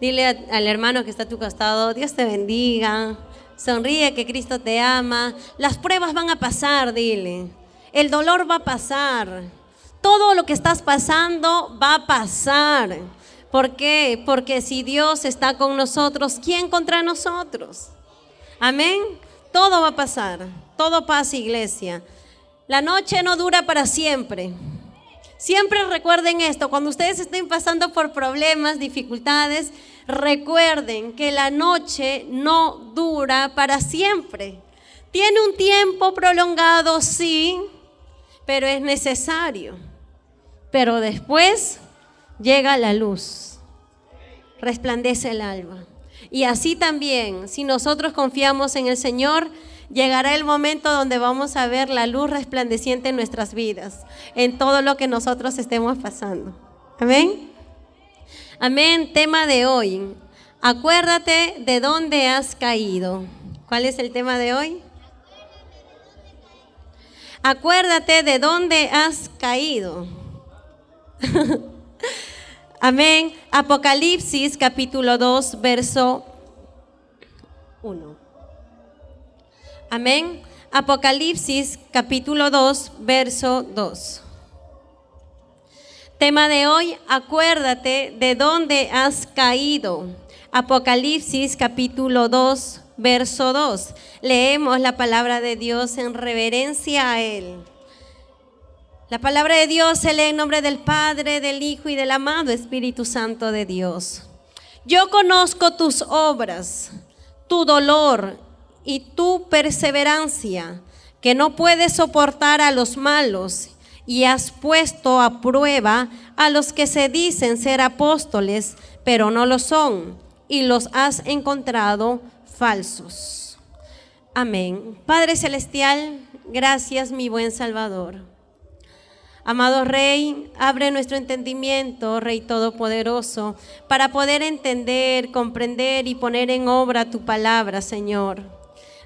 Dile al hermano que está a tu costado, Dios te bendiga. Sonríe, que Cristo te ama. Las pruebas van a pasar, dile. El dolor va a pasar. Todo lo que estás pasando va a pasar. ¿Por qué? Porque si Dios está con nosotros, ¿quién contra nosotros? Amén. Todo va a pasar. Todo pasa, iglesia. La noche no dura para siempre. Siempre recuerden esto, cuando ustedes estén pasando por problemas, dificultades, recuerden que la noche no dura para siempre. Tiene un tiempo prolongado, sí, pero es necesario. Pero después llega la luz, resplandece el alba. Y así también, si nosotros confiamos en el Señor, llegará el momento donde vamos a ver la luz resplandeciente en nuestras vidas, en todo lo que nosotros estemos pasando. Amén. Amén. Tema de hoy. Acuérdate de dónde has caído. ¿Cuál es el tema de hoy? Acuérdate de dónde has caído. Amén. Apocalipsis capítulo 2, verso 1. Amén. Apocalipsis capítulo 2, verso 2. Tema de hoy, acuérdate de dónde has caído. Apocalipsis capítulo 2, verso 2. Leemos la palabra de Dios en reverencia a Él. La palabra de Dios se lee en nombre del Padre, del Hijo y del amado Espíritu Santo de Dios. Yo conozco tus obras, tu dolor y tu perseverancia, que no puedes soportar a los malos, y has puesto a prueba a los que se dicen ser apóstoles, pero no lo son, y los has encontrado falsos. Amén. Padre Celestial, gracias, mi buen Salvador. Amado Rey, abre nuestro entendimiento, Rey Todopoderoso, para poder entender, comprender y poner en obra tu palabra, Señor.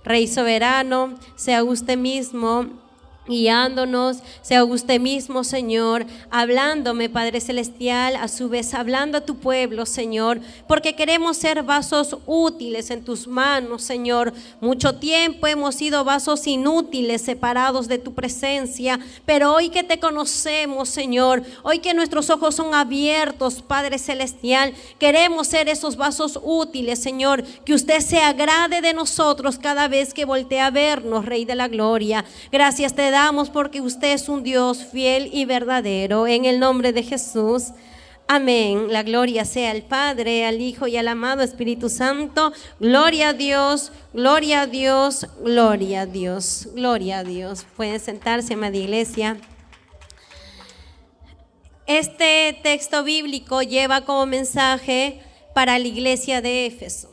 Rey soberano, sea usted mismo guiándonos, sea usted mismo, Señor, hablándome, Padre Celestial, a su vez hablando a tu pueblo, Señor, porque queremos ser vasos útiles en tus manos, Señor. Mucho tiempo hemos sido vasos inútiles, separados de tu presencia, pero hoy que te conocemos, Señor, hoy que nuestros ojos son abiertos, Padre Celestial, queremos ser esos vasos útiles, Señor, que usted se agrade de nosotros cada vez que voltea a vernos, Rey de la Gloria. Gracias te damos porque usted es un Dios fiel y verdadero, en el nombre de Jesús. Amén. La gloria sea al Padre, al Hijo y al amado Espíritu Santo. Gloria a Dios, gloria a Dios, gloria a Dios, gloria a Dios. Pueden sentarse, amada iglesia. Este texto bíblico lleva como mensaje para la iglesia de Éfeso.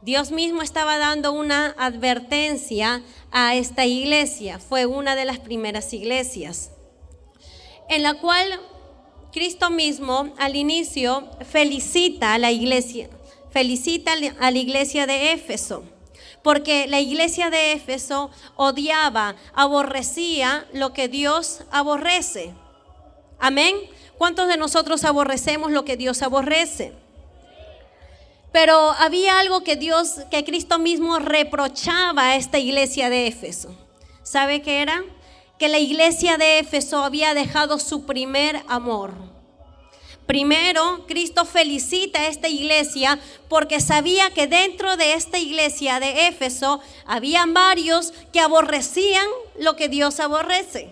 Dios mismo estaba dando una advertencia a esta iglesia. Fue una de las primeras iglesias en la cual Cristo mismo al inicio felicita a la iglesia, felicita a la iglesia de Éfeso, porque la iglesia de Éfeso odiaba, aborrecía lo que Dios aborrece. Amén. ¿Cuántos de nosotros aborrecemos lo que Dios aborrece? Pero había algo que Cristo mismo reprochaba a esta iglesia de Éfeso. ¿Sabe qué era? Que la iglesia de Éfeso había dejado su primer amor. Primero, Cristo felicita a esta iglesia porque sabía que dentro de esta iglesia de Éfeso había varios que aborrecían lo que Dios aborrece.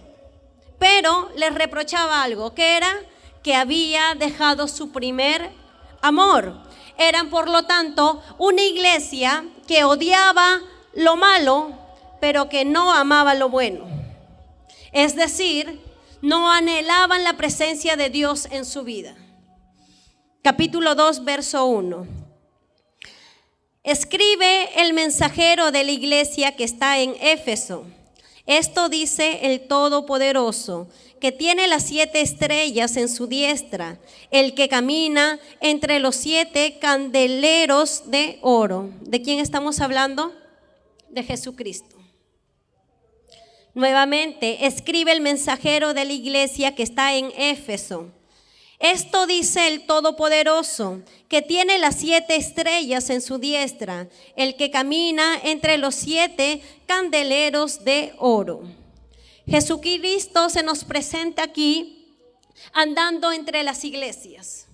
Pero les reprochaba algo, que era que había dejado su primer amor. Eran, por lo tanto, una iglesia que odiaba lo malo, pero que no amaba lo bueno. Es decir, no anhelaban la presencia de Dios en su vida. Capítulo 2, verso 1. Escribe el mensajero de la iglesia que está en Éfeso. Esto dice el Todopoderoso, que tiene las 7 estrellas en su diestra, el que camina entre los 7 candeleros de oro. ¿De quién estamos hablando? De Jesucristo. Nuevamente, escribe el mensajero de la iglesia que está en Éfeso. Esto dice el Todopoderoso, que tiene las 7 estrellas en su diestra, el que camina entre los 7 candeleros de oro. Jesucristo se nos presenta aquí andando entre las iglesias.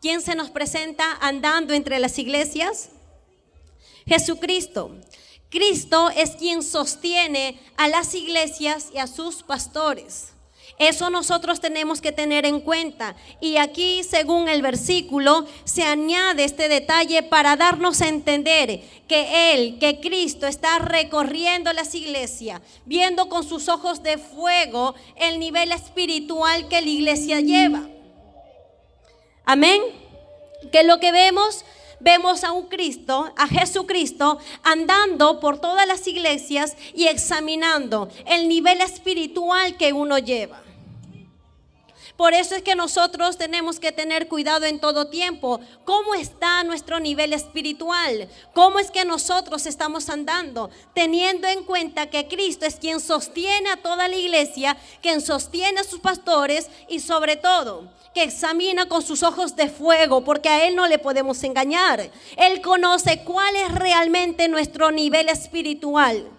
¿Quién se nos presenta andando entre las iglesias? Jesucristo. Cristo es quien sostiene a las iglesias y a sus pastores. Eso nosotros tenemos que tener en cuenta. Y aquí, según el versículo, se añade este detalle para darnos a entender que Cristo está recorriendo las iglesias, viendo con sus ojos de fuego el nivel espiritual que la iglesia lleva. Amén. Que lo que vemos a un Cristo, a Jesucristo, andando por todas las iglesias y examinando el nivel espiritual que uno lleva. Por eso es que nosotros tenemos que tener cuidado en todo tiempo. ¿Cómo está nuestro nivel espiritual? ¿Cómo es que nosotros estamos andando? Teniendo en cuenta que Cristo es quien sostiene a toda la iglesia, quien sostiene a sus pastores y sobre todo que examina con sus ojos de fuego, porque a Él no le podemos engañar. Él conoce cuál es realmente nuestro nivel espiritual.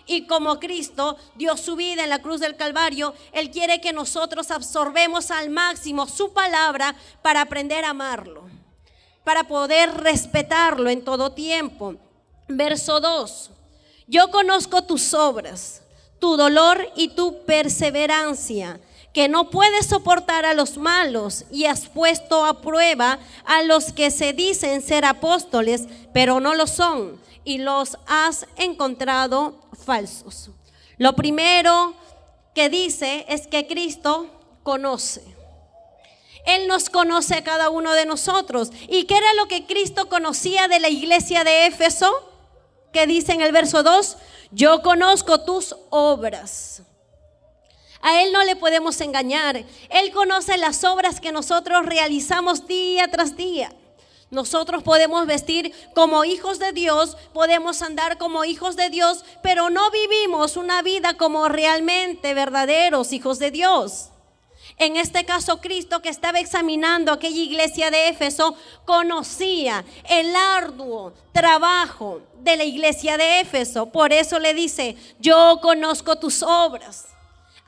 Y como Cristo dio su vida en la cruz del Calvario, Él quiere que nosotros absorbemos al máximo su palabra para aprender a amarlo, para poder respetarlo en todo tiempo. Verso 2. Yo conozco tus obras, tu dolor y tu perseverancia, que no puedes soportar a los malos y has puesto a prueba a los que se dicen ser apóstoles, pero no lo son, y los has encontrado falsos. Lo primero que dice es que Cristo conoce. Él nos conoce a cada uno de nosotros. ¿Y qué era lo que Cristo conocía de la iglesia de Éfeso? ¿Qué dice en el verso 2? Yo conozco tus obras. A Él no le podemos engañar. Él conoce las obras que nosotros realizamos día tras día. Nosotros podemos vestir como hijos de Dios, podemos andar como hijos de Dios, pero no vivimos una vida como realmente verdaderos hijos de Dios. En este caso, Cristo, que estaba examinando aquella iglesia de Éfeso, conocía el arduo trabajo de la iglesia de Éfeso. Por eso le dice, yo conozco tus obras.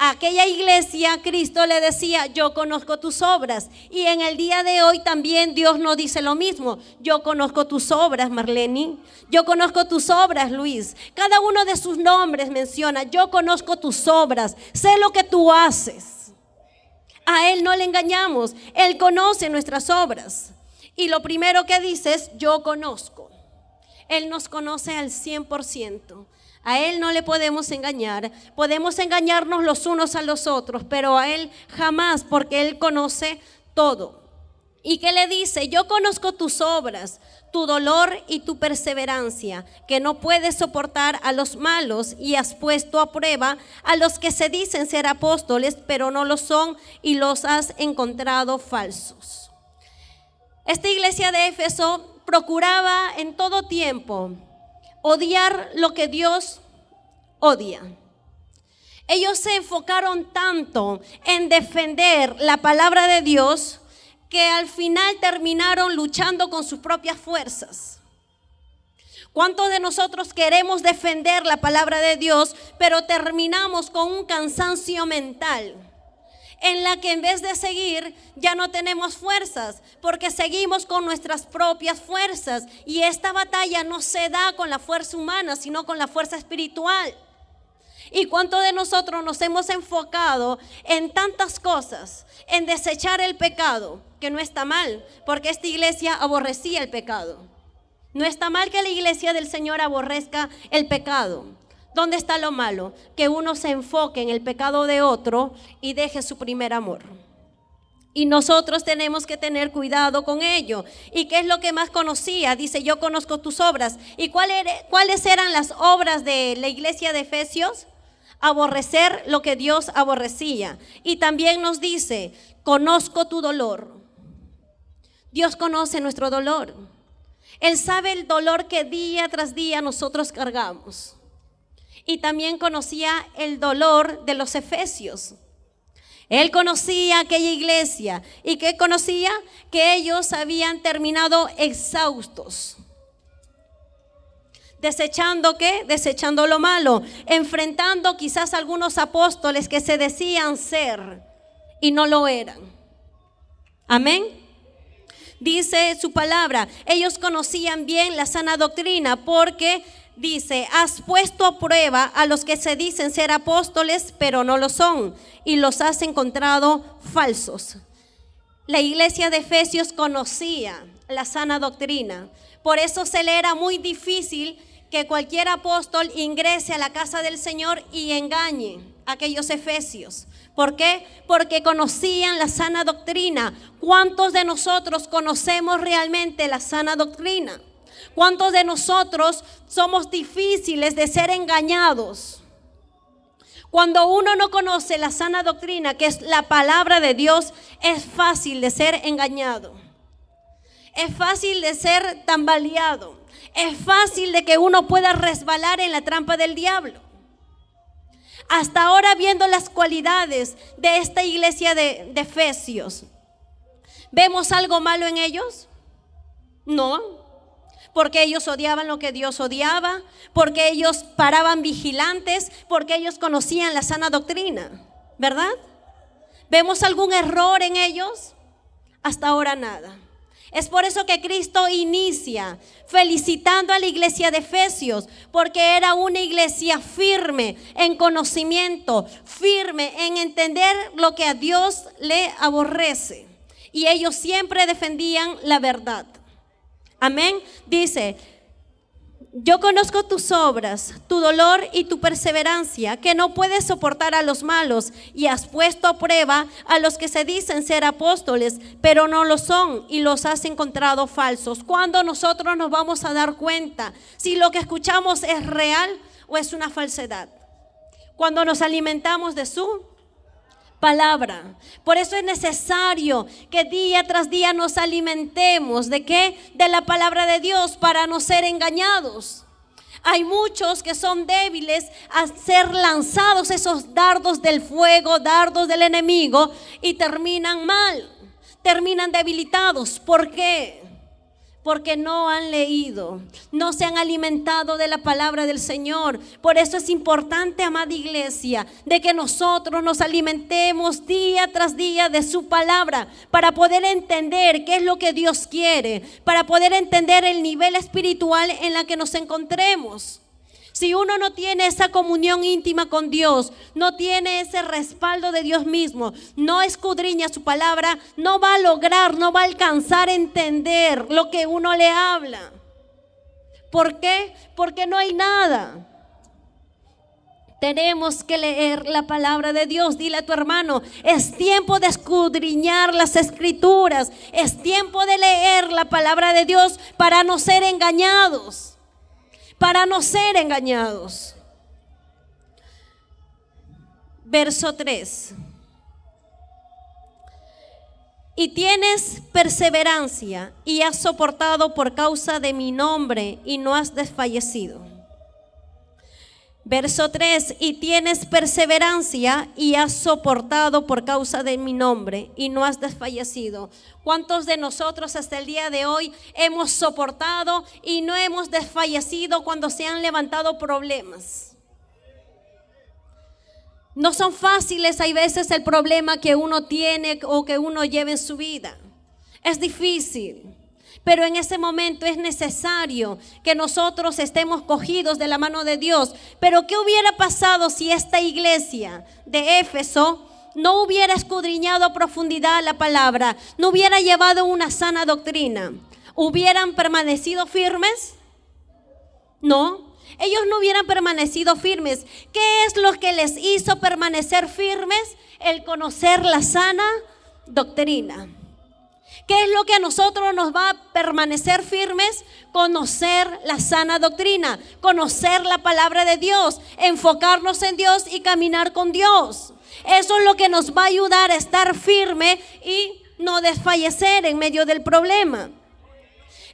A aquella iglesia Cristo le decía, yo conozco tus obras. Y en el día de hoy también Dios nos dice lo mismo. Yo conozco tus obras, Marlene. Yo conozco tus obras, Luis. Cada uno de sus nombres menciona, yo conozco tus obras. Sé lo que tú haces. A Él no le engañamos. Él conoce nuestras obras. Y lo primero que dice es, yo conozco. Él nos conoce al 100%. A Él no le podemos engañar. Podemos engañarnos los unos a los otros, pero a Él jamás, porque Él conoce todo. ¿Y qué le dice? Yo conozco tus obras, tu dolor y tu perseverancia, que no puedes soportar a los malos y has puesto a prueba a los que se dicen ser apóstoles, pero no lo son, y los has encontrado falsos. Esta iglesia de Éfeso procuraba en todo tiempo odiar lo que Dios odia. Ellos se enfocaron tanto en defender la palabra de Dios que al final terminaron luchando con sus propias fuerzas. ¿Cuántos de nosotros queremos defender la palabra de Dios, pero terminamos con un cansancio mental en la que en vez de seguir ya no tenemos fuerzas, porque seguimos con nuestras propias fuerzas? Y esta batalla no se da con la fuerza humana, sino con la fuerza espiritual. ¿Y cuántos de nosotros nos hemos enfocado en tantas cosas, en desechar el pecado? Que no está mal, porque esta iglesia aborrecía el pecado. No está mal que la iglesia del Señor aborrezca el pecado. ¿Dónde está lo malo? Que uno se enfoque en el pecado de otro y deje su primer amor. Y nosotros tenemos que tener cuidado con ello. ¿Y qué es lo que más conocía? Dice, yo conozco tus obras. ¿Y cuáles eran las obras de la iglesia de Efesios? Aborrecer lo que Dios aborrecía. Y también nos dice, conozco tu dolor. Dios conoce nuestro dolor. Él sabe el dolor que día tras día nosotros cargamos. Y también conocía el dolor de los efesios. Él conocía aquella iglesia. ¿Y qué conocía? Que ellos habían terminado exhaustos. ¿Desechando qué? Desechando lo malo. Enfrentando quizás algunos apóstoles que se decían ser y no lo eran. Amén. Dice su palabra, ellos conocían bien la sana doctrina porque dice, has puesto a prueba a los que se dicen ser apóstoles, pero no lo son, y los has encontrado falsos. La iglesia de Efesios conocía la sana doctrina, por eso se le era muy difícil que cualquier apóstol ingrese a la casa del Señor y engañe a aquellos efesios. ¿Por qué? Porque conocían la sana doctrina. ¿Cuántos de nosotros conocemos realmente la sana doctrina? ¿Cuántos de nosotros somos difíciles de ser engañados? Cuando uno no conoce la sana doctrina, que es la palabra de Dios, es fácil de ser engañado. Es fácil de ser tambaleado. Es fácil de que uno pueda resbalar en la trampa del diablo. Hasta ahora, viendo las cualidades de esta iglesia de Efesios, ¿vemos algo malo en ellos? No, porque ellos odiaban lo que Dios odiaba, porque ellos paraban vigilantes, porque ellos conocían la sana doctrina, ¿verdad? ¿Vemos algún error en ellos? Hasta ahora nada. Es por eso que Cristo inicia felicitando a la iglesia de Efesios, porque era una iglesia firme en conocimiento, firme en entender lo que a Dios le aborrece. Y ellos siempre defendían la verdad. Amén. Dice, yo conozco tus obras, tu dolor y tu perseverancia, que no puedes soportar a los malos, y has puesto a prueba a los que se dicen ser apóstoles, pero no lo son, y los has encontrado falsos. ¿Cuándo nosotros nos vamos a dar cuenta si lo que escuchamos es real o es una falsedad? Cuando nos alimentamos de su palabra. Por eso es necesario que día tras día nos alimentemos ¿de qué? De la palabra de Dios, para no ser engañados. Hay muchos que son débiles a ser lanzados esos dardos del fuego, dardos del enemigo, y terminan mal, terminan debilitados. ¿Por qué? Porque no han leído, no se han alimentado de la palabra del Señor. Por eso es importante, amada iglesia, de que nosotros nos alimentemos día tras día de su palabra, para poder entender qué es lo que Dios quiere, para poder entender el nivel espiritual en la que nos encontremos. Si uno no tiene esa comunión íntima con Dios, no tiene ese respaldo de Dios mismo, no escudriña su palabra, no va a lograr, no va a alcanzar a entender lo que uno le habla. ¿Por qué? Porque no hay nada. Tenemos que leer la palabra de Dios. Dile a tu hermano, es tiempo de escudriñar las escrituras, es tiempo de leer la palabra de Dios para no ser engañados. Para no ser engañados. Verso 3. Y tienes perseverancia y has soportado por causa de mi nombre y no has desfallecido. Verso 3, y tienes perseverancia y has soportado por causa de mi nombre y no has desfallecido. ¿Cuántos de nosotros hasta el día de hoy hemos soportado y no hemos desfallecido cuando se han levantado problemas? No son fáciles, hay veces el problema que uno tiene o que uno lleva en su vida. Es difícil. Pero en ese momento es necesario que nosotros estemos cogidos de la mano de Dios. Pero ¿qué hubiera pasado si esta iglesia de Éfeso no hubiera escudriñado a profundidad la palabra, no hubiera llevado una sana doctrina? ¿Hubieran permanecido firmes? No, ellos no hubieran permanecido firmes. ¿Qué es lo que les hizo permanecer firmes? El conocer la sana doctrina. ¿Qué es lo que a nosotros nos va a permanecer firmes? Conocer la sana doctrina, conocer la palabra de Dios, enfocarnos en Dios y caminar con Dios. Eso es lo que nos va a ayudar a estar firme y no desfallecer en medio del problema.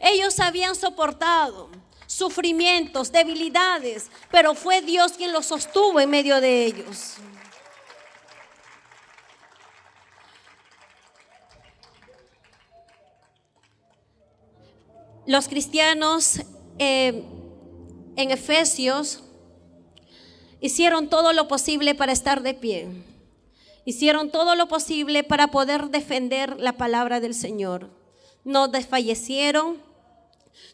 Ellos habían soportado sufrimientos, debilidades, pero fue Dios quien los sostuvo en medio de ellos. Los cristianos en Efesios hicieron todo lo posible para estar de pie. Hicieron todo lo posible para poder defender la palabra del Señor. No desfallecieron,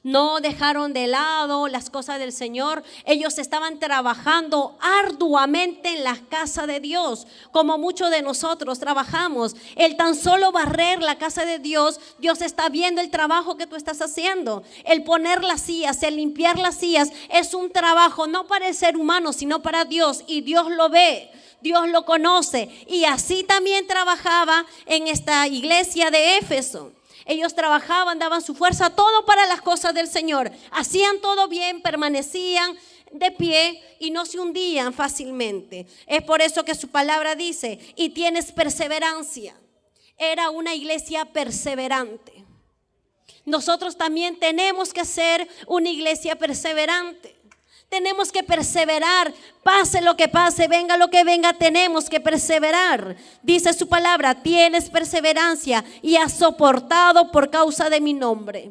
no dejaron de lado las cosas del Señor. Ellos estaban trabajando arduamente en la casa de Dios, como muchos de nosotros trabajamos. El tan solo barrer la casa de Dios, Dios está viendo el trabajo que tú estás haciendo. El poner las sillas, el limpiar las sillas, es un trabajo no para el ser humano, sino para Dios, y Dios lo ve. Dios lo conoce. Y así también trabajaba en esta iglesia de Éfeso. Ellos trabajaban, daban su fuerza, todo para las cosas del Señor. Hacían todo bien, permanecían de pie y no se hundían fácilmente. Es por eso que su palabra dice, y tienes perseverancia. Era una iglesia perseverante. Nosotros también tenemos que ser una iglesia perseverante. Tenemos que perseverar, pase lo que pase, venga lo que venga, tenemos que perseverar. Dice su palabra, tienes perseverancia y has soportado por causa de mi nombre.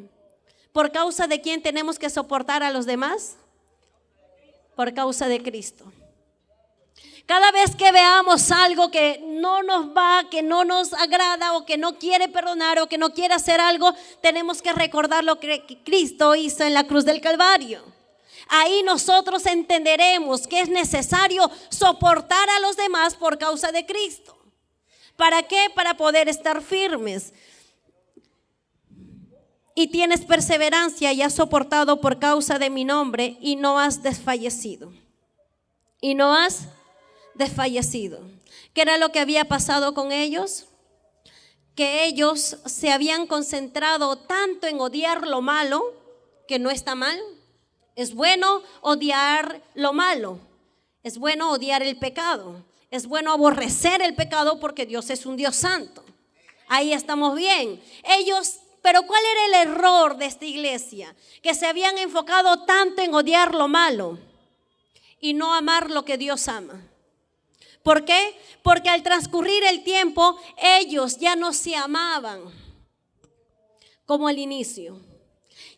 ¿Por causa de quién tenemos que soportar a los demás? Por causa de Cristo. Cada vez que veamos algo que no nos va, que no nos agrada o que no quiere perdonar o que no quiere hacer algo, tenemos que recordar lo que Cristo hizo en la cruz del Calvario. Ahí nosotros entenderemos que es necesario soportar a los demás por causa de Cristo. ¿Para qué? Para poder estar firmes. Y tienes perseverancia y has soportado por causa de mi nombre y no has desfallecido. Y no has desfallecido. ¿Qué era lo que había pasado con ellos? Que ellos se habían concentrado tanto en odiar lo malo, que no está mal. Es bueno odiar lo malo, es bueno odiar el pecado, es bueno aborrecer el pecado porque Dios es un Dios santo. Ahí estamos bien. Pero ¿cuál era el error de esta iglesia? Que se habían enfocado tanto en odiar lo malo y no amar lo que Dios ama. ¿Por qué? Porque al transcurrir el tiempo ellos ya no se amaban como al inicio.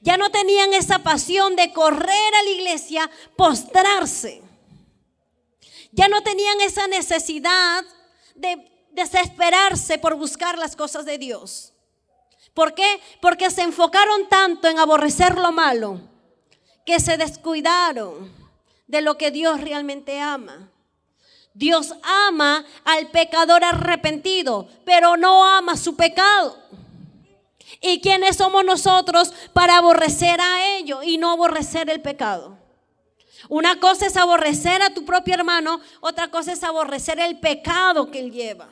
Ya no tenían esa pasión de correr a la iglesia, postrarse. Ya no tenían esa necesidad de desesperarse por buscar las cosas de Dios. ¿Por qué? Porque se enfocaron tanto en aborrecer lo malo que se descuidaron de lo que Dios realmente ama. Dios ama al pecador arrepentido, pero no ama su pecado. ¿Y quiénes somos nosotros para aborrecer a ellos y no aborrecer el pecado? Una cosa es aborrecer a tu propio hermano, otra cosa es aborrecer el pecado que él lleva.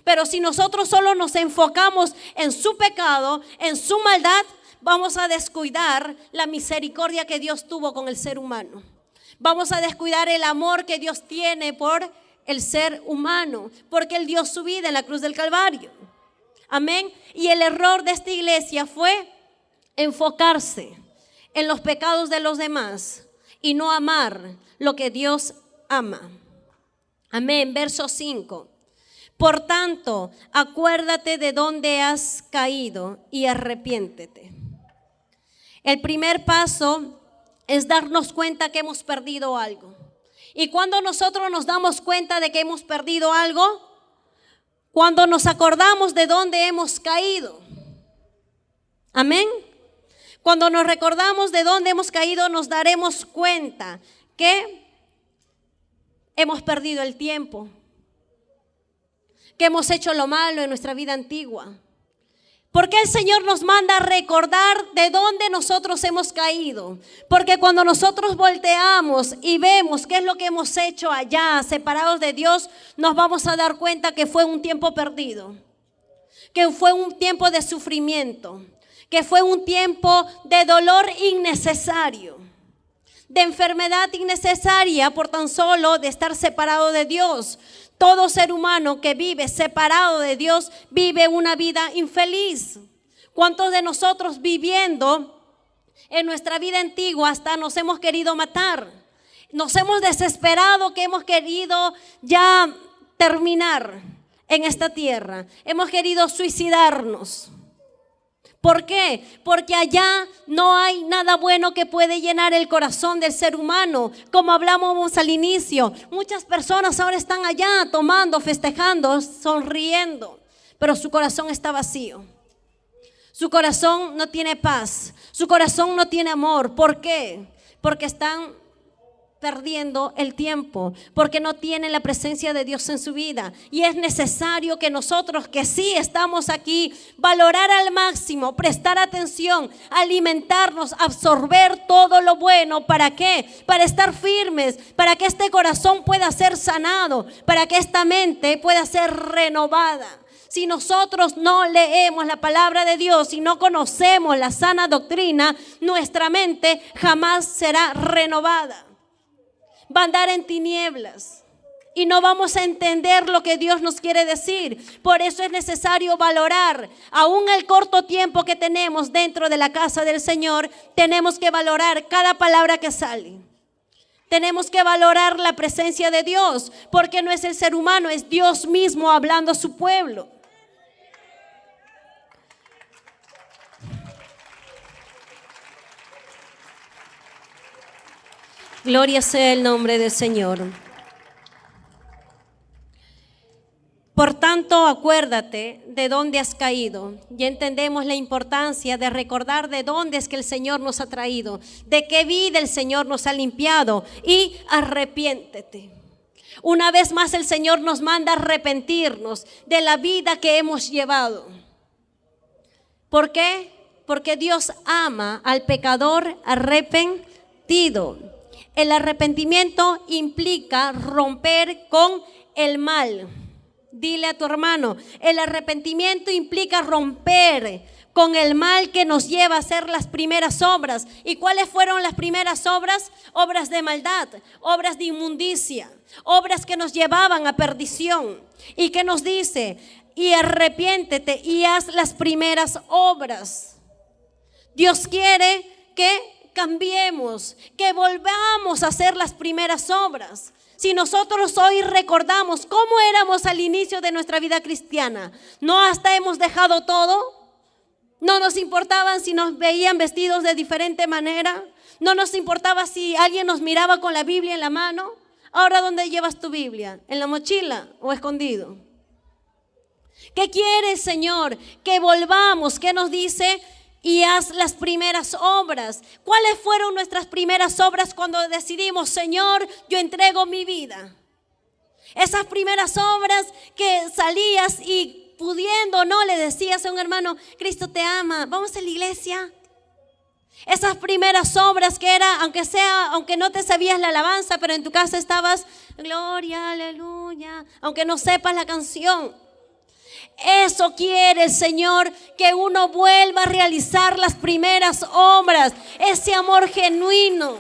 Pero si nosotros solo nos enfocamos en su pecado, en su maldad, vamos a descuidar la misericordia que Dios tuvo con el ser humano. Vamos a descuidar el amor que Dios tiene por el ser humano, porque Él dio su vida en la cruz del Calvario. Amén. Y el error de esta iglesia fue enfocarse en los pecados de los demás y no amar lo que Dios ama. Amén. Verso 5. Por tanto, acuérdate de dónde has caído y arrepiéntete. El primer paso es darnos cuenta que hemos perdido algo. Y cuando nosotros nos damos cuenta de que hemos perdido algo, cuando nos acordamos de dónde hemos caído. Amén. Cuando nos recordamos de dónde hemos caído, nos daremos cuenta que hemos perdido el tiempo, que hemos hecho lo malo en nuestra vida antigua. Porque el Señor nos manda a recordar de dónde nosotros hemos caído. Porque cuando nosotros volteamos y vemos qué es lo que hemos hecho allá, separados de Dios, nos vamos a dar cuenta que fue un tiempo perdido, que fue un tiempo de sufrimiento, que fue un tiempo de dolor innecesario, de enfermedad innecesaria por tan solo de estar separado de Dios. Todo ser humano que vive separado de Dios vive una vida infeliz. ¿Cuántos de nosotros viviendo en nuestra vida antigua hasta nos hemos querido matar? Nos hemos desesperado, que hemos querido ya terminar en esta tierra. Hemos querido suicidarnos ¿Por qué? Porque allá no hay nada bueno que puede llenar el corazón del ser humano. Como hablamos al inicio, muchas personas ahora están allá tomando, festejando, sonriendo, pero su corazón está vacío. Su corazón no tiene paz, su corazón no tiene amor. ¿Por qué? Porque están perdiendo el tiempo, porque no tienen la presencia de Dios en su vida. Y es necesario que nosotros, que sí estamos aquí, valorar al máximo, prestar atención, alimentarnos, absorber todo lo bueno. ¿Para qué? Para estar firmes, para que este corazón pueda ser sanado, para que esta mente pueda ser renovada. Si nosotros no leemos la palabra de Dios y no conocemos la sana doctrina, nuestra mente jamás será renovada. Va a andar en tinieblas y no vamos a entender lo que Dios nos quiere decir. Por eso es necesario valorar, aún el corto tiempo que tenemos dentro de la casa del Señor, tenemos que valorar cada palabra que sale. Tenemos que valorar la presencia de Dios, porque no es el ser humano, es Dios mismo hablando a su pueblo. Gloria sea el nombre del Señor. Por tanto, acuérdate de dónde has caído. Ya entendemos la importancia de recordar de dónde es que el Señor nos ha traído, de qué vida el Señor nos ha limpiado, y arrepiéntete. Una vez más el Señor nos manda arrepentirnos de la vida que hemos llevado. ¿Por qué? Porque Dios ama al pecador arrepentido. El arrepentimiento implica romper con el mal. Dile a tu hermano, el arrepentimiento implica romper con el mal que nos lleva a hacer las primeras obras. ¿Y cuáles fueron las primeras obras? Obras de maldad, obras de inmundicia, obras que nos llevaban a perdición. ¿Y qué nos dice? Y arrepiéntete y haz las primeras obras. Dios quiere que cambiemos, que volvamos a hacer las primeras obras. Si nosotros hoy recordamos cómo éramos al inicio de nuestra vida cristiana, ¿no hasta hemos dejado todo? ¿No nos importaban si nos veían vestidos de diferente manera? ¿No nos importaba si alguien nos miraba con la Biblia en la mano? Ahora, ¿dónde llevas tu Biblia? ¿En la mochila o escondido? ¿Qué quiere el Señor? Que volvamos. ¿Qué nos dice? Y haz las primeras obras. ¿Cuáles fueron nuestras primeras obras cuando decidimos, Señor, yo entrego mi vida? Esas primeras obras que salías y pudiendo, no le decías a un hermano, Cristo te ama, vamos a la iglesia. Esas primeras obras que era, aunque no te sabías la alabanza, pero en tu casa estabas, gloria, aleluya, aunque no sepas la canción. Eso quiere el Señor, que uno vuelva a realizar las primeras obras, ese amor genuino.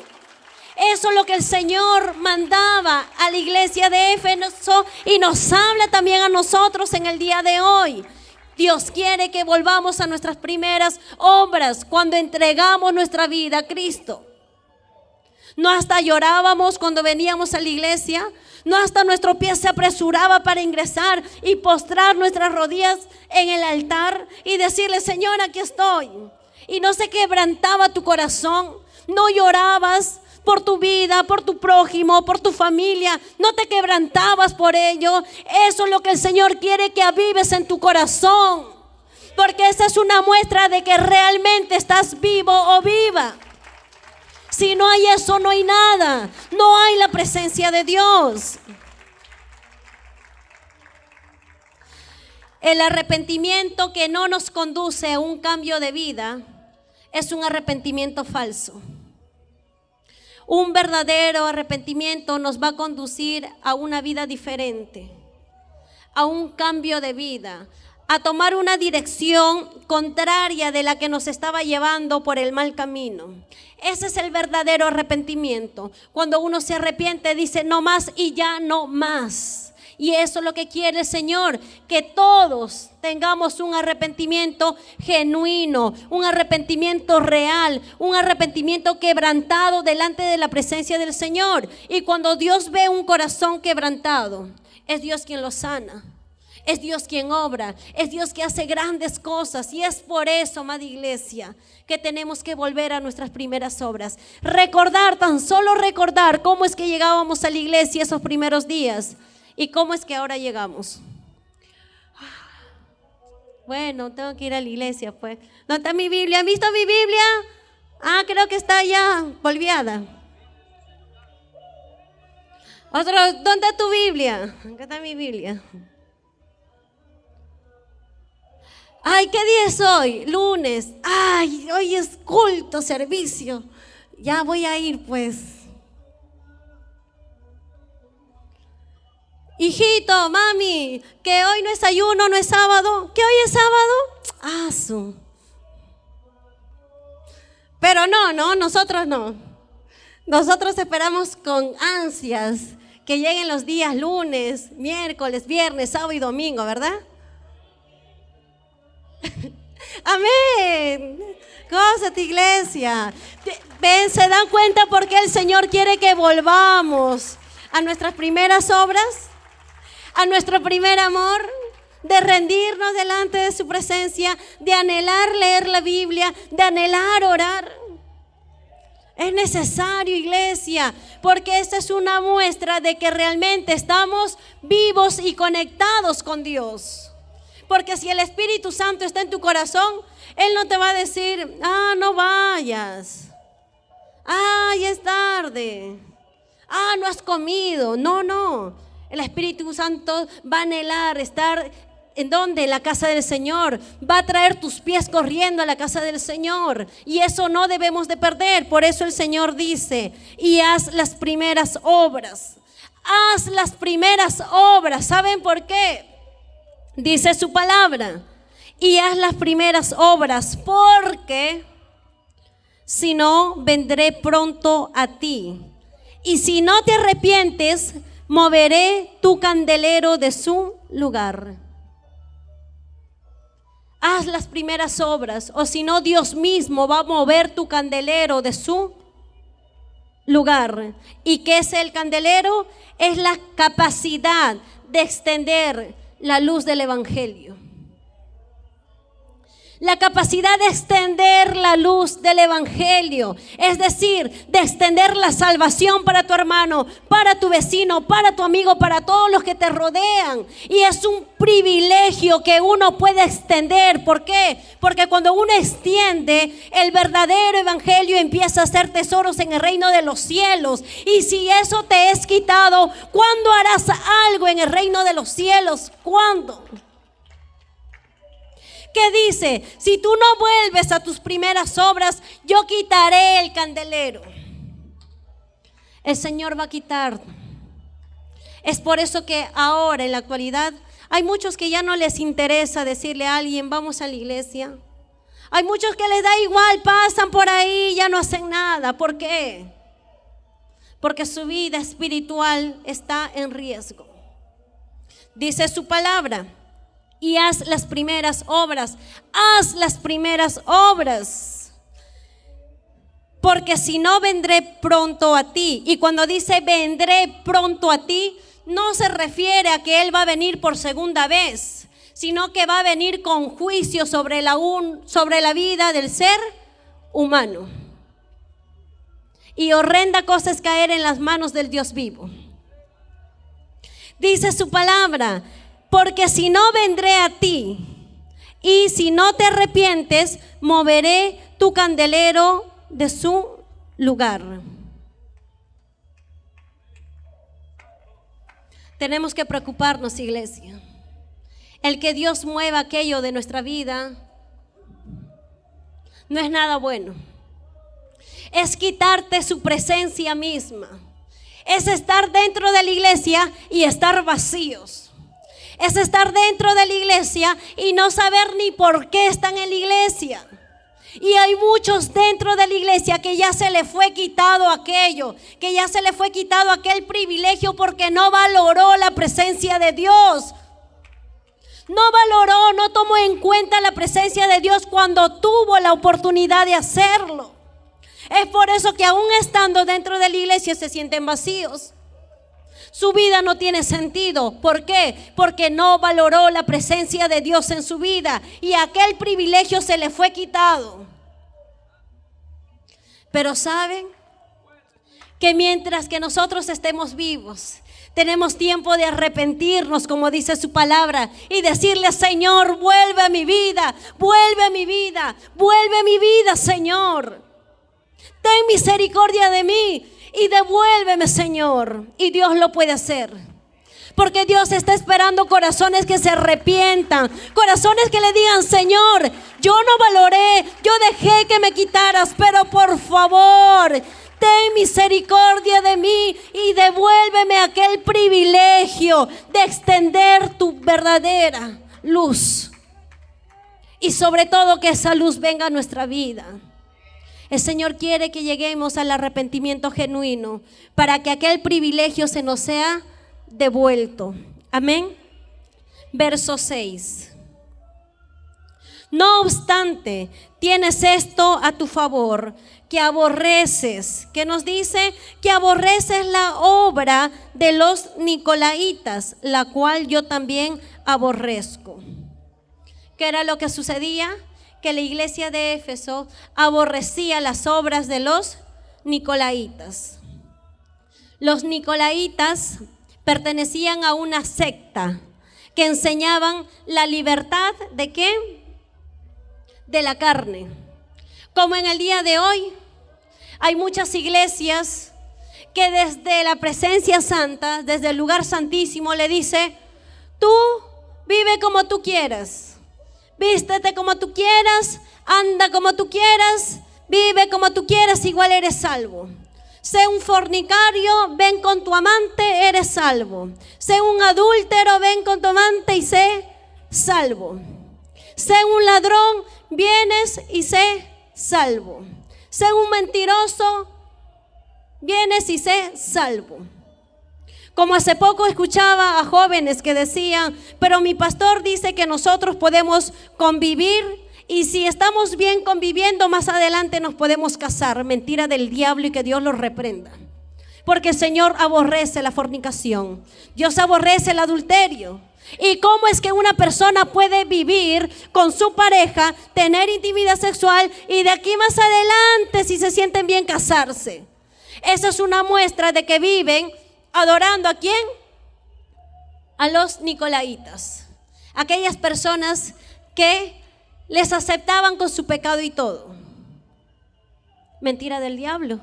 Eso es lo que el Señor mandaba a la iglesia de Éfeso y nos habla también a nosotros en el día de hoy. Dios quiere que volvamos a nuestras primeras obras cuando entregamos nuestra vida a Cristo. No hasta llorábamos cuando veníamos a la iglesia. No hasta nuestro pie se apresuraba para ingresar y postrar nuestras rodillas en el altar y decirle, Señor, aquí estoy. Y no se quebrantaba tu corazón. No llorabas por tu vida, por tu prójimo, por tu familia. No te quebrantabas por ello. Eso es lo que el Señor quiere que avives en tu corazón. Porque esa es una muestra de que realmente estás vivo o viva. Si no hay eso, no hay nada. No hay la presencia de Dios. El arrepentimiento que no nos conduce a un cambio de vida es un arrepentimiento falso. Un verdadero arrepentimiento nos va a conducir a una vida diferente, a un cambio de vida, a tomar una dirección contraria de la que nos estaba llevando por el mal camino. Ese es el verdadero arrepentimiento. Cuando uno se arrepiente, dice no más y ya no más. Y eso es lo que quiere el Señor, que todos tengamos un arrepentimiento genuino, un arrepentimiento real, un arrepentimiento quebrantado delante de la presencia del Señor. Y cuando Dios ve un corazón quebrantado, es Dios quien lo sana. Es Dios quien obra, es Dios que hace grandes cosas. Y es por eso, amada iglesia, que tenemos que volver a nuestras primeras obras. Recordar, tan solo recordar cómo es que llegábamos a la iglesia esos primeros días y cómo es que ahora llegamos. Bueno, tengo que ir a la iglesia, pues. ¿Dónde está mi Biblia? ¿Han visto mi Biblia? Creo que está ya polviada. Otro, ¿dónde está tu Biblia? Acá está mi Biblia. Ay, ¿qué día es hoy? Lunes. Ay, hoy es culto, servicio. Ya voy a ir, pues. Hijito, mami, que hoy no es ayuno, no es sábado. ¿Que hoy es sábado? Pero no, nosotros no. Nosotros esperamos con ansias que lleguen los días lunes, miércoles, viernes, sábado y domingo, ¿verdad? Amén. Gózate, iglesia. Ven, ¿se dan cuenta por qué el Señor quiere que volvamos a nuestras primeras obras? A nuestro primer amor, de rendirnos delante de su presencia, de anhelar leer la Biblia, de anhelar orar. Es necesario, iglesia, porque esta es una muestra de que realmente estamos vivos y conectados con Dios. Porque si el Espíritu Santo está en tu corazón, Él no te va a decir, no vayas, ya es tarde, no has comido. No. El Espíritu Santo va a anhelar estar ¿en dónde? En la casa del Señor. Va a traer tus pies corriendo a la casa del Señor. Y eso no debemos de perder. Por eso el Señor dice, y haz las primeras obras. Haz las primeras obras. ¿Saben por qué? Dice su palabra, y haz las primeras obras, porque si no, vendré pronto a ti. Y si no te arrepientes, moveré tu candelero de su lugar. Haz las primeras obras, o si no, Dios mismo va a mover tu candelero de su lugar. ¿Y qué es el candelero? Es la capacidad de extender la luz del Evangelio. La capacidad de extender la luz del Evangelio, es decir, de extender la salvación para tu hermano, para tu vecino, para tu amigo, para todos los que te rodean. Y es un privilegio que uno puede extender. ¿Por qué? Porque cuando uno extiende, el verdadero Evangelio empieza a hacer tesoros en el reino de los cielos. Y si eso te es quitado, ¿cuándo harás algo en el reino de los cielos? ¿Cuándo? ¿Qué dice? Si tú no vuelves a tus primeras obras, yo quitaré el candelero. El Señor va a quitar. Es por eso que ahora, en la actualidad, hay muchos que ya no les interesa decirle a alguien, vamos a la iglesia. Hay muchos que les da igual, pasan por ahí, ya no hacen nada. ¿Por qué? Porque su vida espiritual está en riesgo. Dice su palabra. Y haz las primeras obras. Haz las primeras obras. Porque si no, vendré pronto a ti. Y cuando dice vendré pronto a ti, no se refiere a que Él va a venir por segunda vez, sino que va a venir con juicio sobre la vida del ser humano. Y horrenda cosa es caer en las manos del Dios vivo. Dice su palabra. Porque si no, vendré a ti, y si no te arrepientes, moveré tu candelero de su lugar. Tenemos que preocuparnos, iglesia. El que Dios mueva aquello de nuestra vida no es nada bueno. Es quitarte su presencia misma. Es estar dentro de la iglesia y estar vacíos. Es estar dentro de la iglesia y no saber ni por qué están en la iglesia. Y hay muchos dentro de la iglesia que ya se le fue quitado aquello, que ya se le fue quitado aquel privilegio porque no valoró la presencia de Dios. No valoró, no tomó en cuenta la presencia de Dios cuando tuvo la oportunidad de hacerlo. Es por eso que aún estando dentro de la iglesia se sienten vacíos. Su vida no tiene sentido. ¿Por qué? Porque no valoró la presencia de Dios en su vida y aquel privilegio se le fue quitado. Pero ¿saben? Que mientras que nosotros estemos vivos, tenemos tiempo de arrepentirnos, como dice su palabra, y decirle: Señor, vuelve a mi vida, vuelve a mi vida, vuelve a mi vida, Señor. Ten misericordia de mí y devuélveme, Señor. Y Dios lo puede hacer. Porque Dios está esperando corazones que se arrepientan, corazones que le digan: Señor, yo no valoré, yo dejé que me quitaras, pero por favor, ten misericordia de mí y devuélveme aquel privilegio de extender tu verdadera luz. Y sobre todo que esa luz venga a nuestra vida. El Señor quiere que lleguemos al arrepentimiento genuino para que aquel privilegio se nos sea devuelto. Amén. Verso 6. No obstante, tienes esto a tu favor, que aborreces, que nos dice que aborreces la obra de los nicolaítas, la cual yo también aborrezco. ¿Qué era lo que sucedía? Que la iglesia de Éfeso aborrecía las obras de los nicolaítas. Los nicolaítas pertenecían a una secta que enseñaban la libertad ¿de qué? De la carne. Como en el día de hoy hay muchas iglesias que desde la presencia santa, desde el lugar santísimo, le dice: tú vive como tú quieras, vístete como tú quieras, anda como tú quieras, vive como tú quieras, igual eres salvo. Sé un fornicario, ven con tu amante, eres salvo. Sé un adúltero, ven con tu amante y sé salvo. Sé un ladrón, vienes y sé salvo. Sé un mentiroso, vienes y sé salvo. Como hace poco escuchaba a jóvenes que decían: pero mi pastor dice que nosotros podemos convivir y si estamos bien conviviendo, más adelante nos podemos casar. Mentira del diablo y que Dios los reprenda. Porque el Señor aborrece la fornicación. Dios aborrece el adulterio. ¿Y cómo es que una persona puede vivir con su pareja, tener intimidad sexual y de aquí más adelante, si se sienten bien, casarse? Esa es una muestra de que viven adorando ¿a quién? A los nicolaítas. Aquellas personas que les aceptaban con su pecado y todo. Mentira del diablo.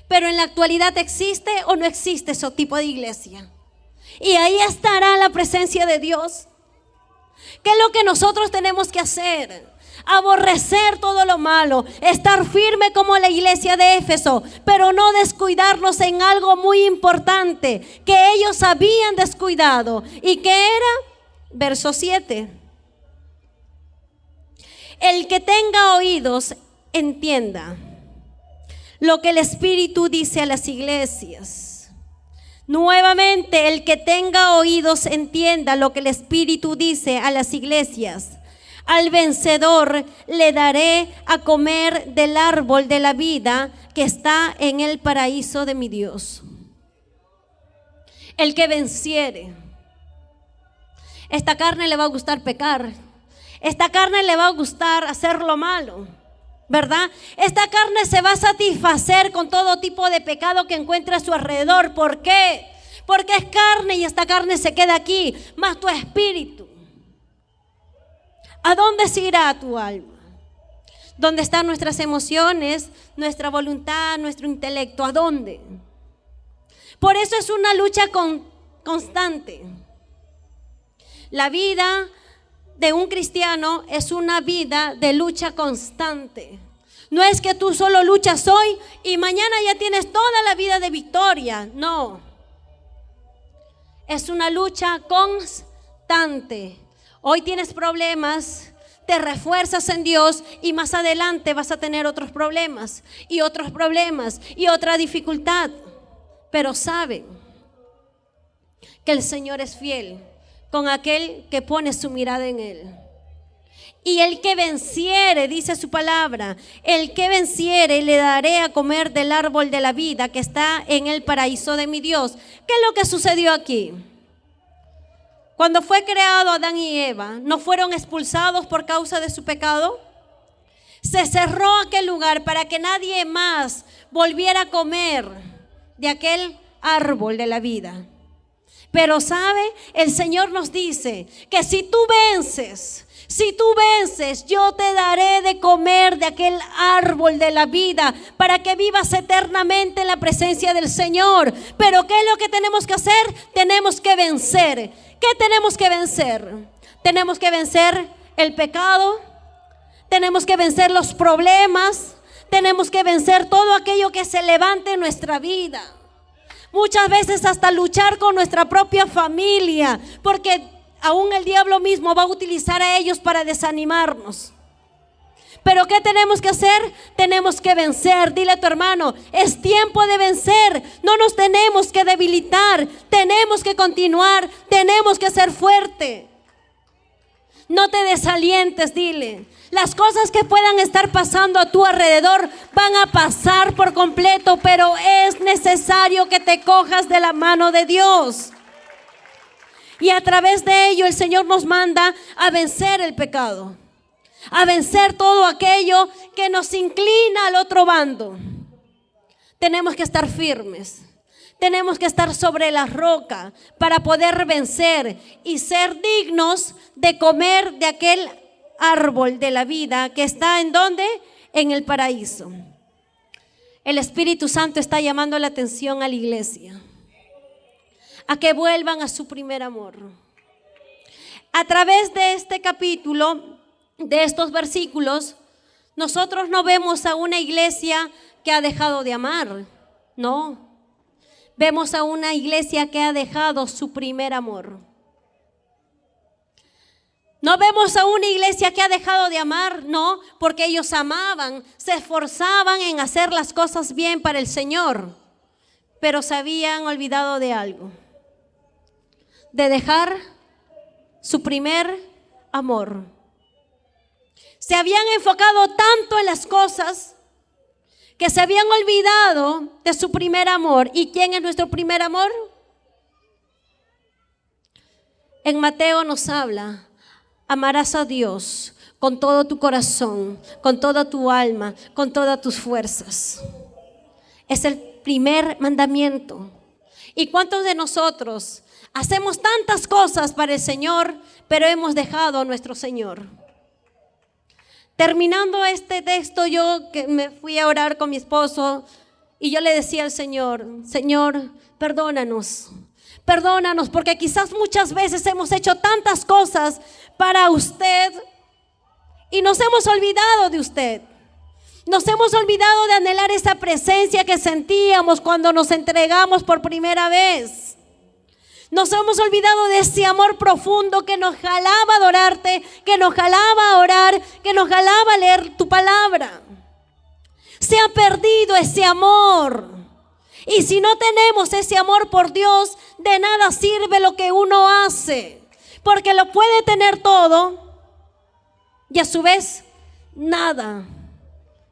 Pero en la actualidad, ¿existe o no existe ese tipo de iglesia? Y ahí estará la presencia de Dios. ¿Qué es lo que nosotros tenemos que hacer? Aborrecer todo lo malo, estar firme como la iglesia de Éfeso, pero no descuidarnos en algo muy importante que ellos habían descuidado. ¿Y qué era? Verso 7. El que tenga oídos, entienda lo que el Espíritu dice a las iglesias. Nuevamente, el que tenga oídos, entienda lo que el Espíritu dice a las iglesias. Al vencedor le daré a comer del árbol de la vida que está en el paraíso de mi Dios. El que venciere. Esta carne le va a gustar pecar. Esta carne le va a gustar hacer lo malo, ¿verdad? Esta carne se va a satisfacer con todo tipo de pecado que encuentre a su alrededor. ¿Por qué? Porque es carne y esta carne se queda aquí, más tu espíritu. ¿A dónde se irá tu alma? ¿Dónde están nuestras emociones, nuestra voluntad, nuestro intelecto? ¿A dónde? Por eso es una lucha constante. La vida de un cristiano es una vida de lucha constante. No es que tú solo luchas hoy y mañana ya tienes toda la vida de victoria. No. Es una lucha constante. Hoy tienes problemas, te refuerzas en Dios y más adelante vas a tener otros problemas y otros problemas y otra dificultad. Pero saben que el Señor es fiel con aquel que pone su mirada en Él. Y el que venciere, dice su palabra, el que venciere le daré a comer del árbol de la vida que está en el paraíso de mi Dios. ¿Qué es lo que sucedió aquí? Cuando fue creado Adán y Eva, ¿no fueron expulsados por causa de su pecado? Se cerró aquel lugar para que nadie más volviera a comer de aquel árbol de la vida. Pero ¿sabe? El Señor nos dice que si tú vences, yo te daré de comer de aquel árbol de la vida para que vivas eternamente en la presencia del Señor. Pero ¿qué es lo que tenemos que hacer? Tenemos que vencer. ¿Qué tenemos que vencer? Tenemos que vencer el pecado, tenemos que vencer los problemas, tenemos que vencer todo aquello que se levante en nuestra vida. Muchas veces hasta luchar con nuestra propia familia, porque aún el diablo mismo va a utilizar a ellos para desanimarnos. Pero ¿qué tenemos que hacer? Tenemos que vencer. Dile a tu hermano, es tiempo de vencer. No nos tenemos que debilitar, tenemos que continuar, tenemos que ser fuerte. No te desalientes, dile. Las cosas que puedan estar pasando a tu alrededor van a pasar por completo, pero es necesario que te cojas de la mano de Dios. Y a través de ello el Señor nos manda a vencer el pecado, a vencer todo aquello que nos inclina al otro bando. Tenemos que estar firmes, tenemos que estar sobre la roca para poder vencer y ser dignos de comer de aquel árbol de la vida que está ¿en dónde? En el paraíso. El Espíritu Santo está llamando la atención a la iglesia a que vuelvan a su primer amor. A través de este capítulo, de estos versículos, nosotros no vemos a una iglesia que ha dejado de amar, no. Vemos a una iglesia que ha dejado su primer amor. No vemos a una iglesia que ha dejado de amar, no, porque ellos amaban, se esforzaban en hacer las cosas bien para el Señor, pero se habían olvidado de algo, de dejar su primer amor. Se habían enfocado tanto en las cosas que se habían olvidado de su primer amor. ¿Y quién es nuestro primer amor? En Mateo nos habla: amarás a Dios con todo tu corazón, con toda tu alma, con todas tus fuerzas. Es el primer mandamiento. ¿Y cuántos de nosotros hacemos tantas cosas para el Señor, pero hemos dejado a nuestro Señor? Terminando este texto, yo que me fui a orar con mi esposo y yo le decía al Señor: Señor, perdónanos, porque quizás muchas veces hemos hecho tantas cosas para usted y nos hemos olvidado de usted. Nos hemos olvidado de anhelar esa presencia que sentíamos cuando nos entregamos por primera vez. Nos hemos olvidado de ese amor profundo que nos jalaba a adorarte, que nos jalaba a orar, que nos jalaba a leer tu palabra. Se ha perdido ese amor. Y si no tenemos ese amor por Dios, de nada sirve lo que uno hace, porque lo puede tener todo y a su vez nada.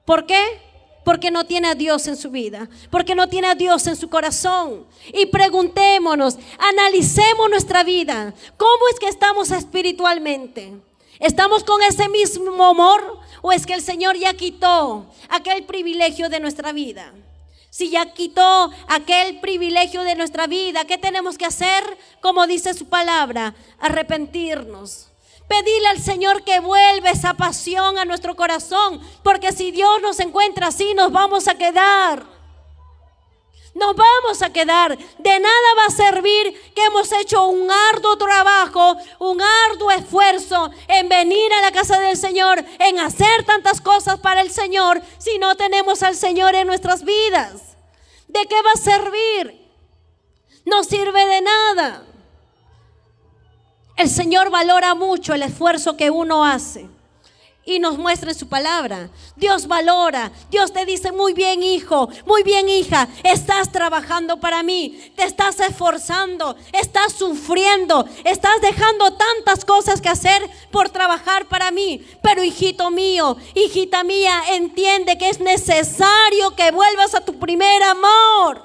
¿Por qué? Porque no tiene a Dios en su vida, porque no tiene a Dios en su corazón. Y preguntémonos, analicemos nuestra vida. ¿Cómo es que estamos espiritualmente? ¿Estamos con ese mismo amor o es que el Señor ya quitó aquel privilegio de nuestra vida? Si ya quitó aquel privilegio de nuestra vida, ¿qué tenemos que hacer? Como dice su palabra, arrepentirnos. Pedirle al Señor que vuelva esa pasión a nuestro corazón, porque si Dios nos encuentra así, nos vamos a quedar. Nos vamos a quedar. De nada va a servir que hemos hecho un arduo trabajo, un arduo esfuerzo en venir a la casa del Señor, en hacer tantas cosas para el Señor, si no tenemos al Señor en nuestras vidas. ¿De qué va a servir? No sirve de nada. El Señor valora mucho el esfuerzo que uno hace. y nos muestra en su palabra. Dios valora, Dios te dice: muy bien, hijo, muy bien, hija, estás trabajando para mí, te estás esforzando, estás sufriendo, estás dejando tantas cosas que hacer por trabajar para mí. Pero hijito mío, hijita mía, entiende que es necesario que vuelvas a tu primer amor.